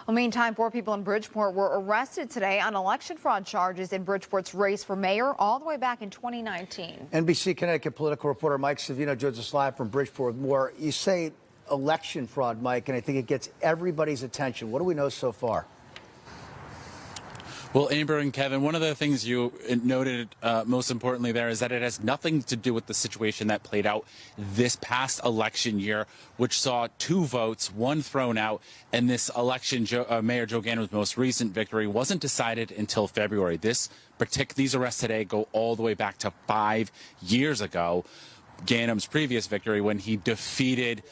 Well, meantime, 4 people in Bridgeport were arrested today on election fraud charges in Bridgeport's race for mayor all the way back in 2019. NBC Connecticut political reporter Mike Savino joins us live from Bridgeport with more. You say election fraud, Mike, and I think it gets everybody's attention. What do we know so far? Well, Amber and Kevin, one of the things you noted most importantly there is that it has nothing to do with the situation that played out this past election year, which saw 2 votes, 1 thrown out, and this election, Mayor Joe Ganem's most recent victory wasn't decided until February. These arrests today go all the way back to 5 years ago. Ganem's previous victory when he defeated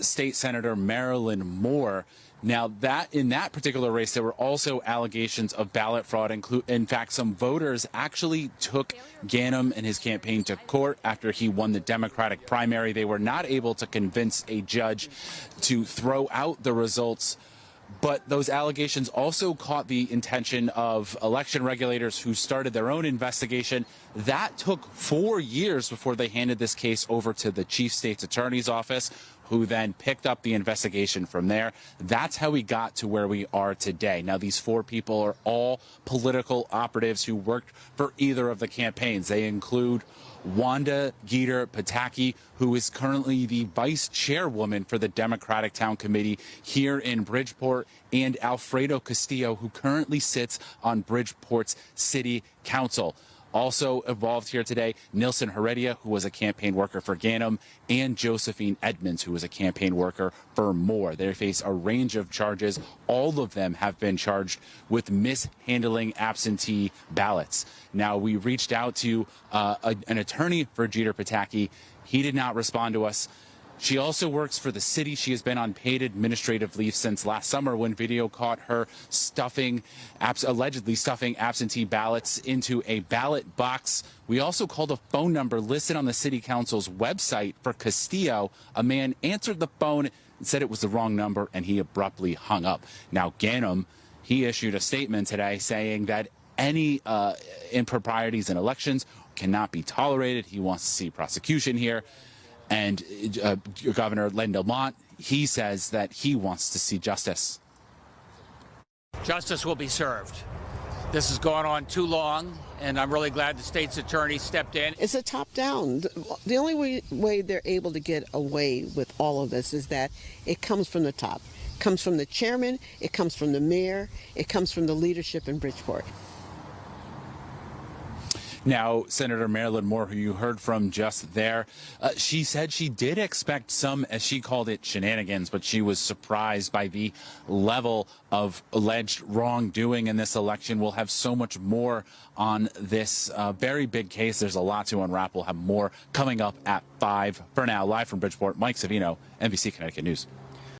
State Senator Marilyn Moore. Now, in that particular race, there were also allegations of ballot fraud. In fact, some voters actually took Ganem and his campaign to court after he won the Democratic primary. They were not able to convince a judge to throw out the results. But those allegations also caught the attention of election regulators who started their own investigation. That took 4 years before they handed this case over to the chief state's attorney's office, who then picked up the investigation from there. That's how we got to where we are today. Now, these 4 people are all political operatives who worked for either of the campaigns. They include Wanda Geter Pataki, who is currently the vice chairwoman for the Democratic Town Committee here in Bridgeport, and Alfredo Castillo, who currently sits on Bridgeport's City Council. Also involved here today, Nilson Heredia, who was a campaign worker for Ganem, and Josephine Edmonds, who was a campaign worker for Moore. They face a range of charges. All of them have been charged with mishandling absentee ballots. Now, we reached out to an attorney for Geter Pataki. He did not respond to us. She also works for the city. She has been on paid administrative leave since last summer when video caught her allegedly stuffing absentee ballots into a ballot box. We also called a phone number listed on the city council's website for Castillo. A man answered the phone and said it was the wrong number, and he abruptly hung up. Now, Ganem, he issued a statement today saying that any improprieties in elections cannot be tolerated. He wants to see prosecution here. And Governor Len Delmont, he says that he wants to see justice. Justice will be served. This has gone on too long, and I'm really glad the state's attorney stepped in. It's a top-down. The only way they're able to get away with all of this is that it comes from the top. It comes from the chairman, it comes from the mayor, it comes from the leadership in Bridgeport. Now, Senator Marilyn Moore, who you heard from just there, she said she did expect some, as she called it, shenanigans, but she was surprised by the level of alleged wrongdoing in this election. We'll have so much more on this very big case. There's a lot to unwrap. We'll have more coming up at 5. For now, live from Bridgeport, Mike Savino, NBC Connecticut News.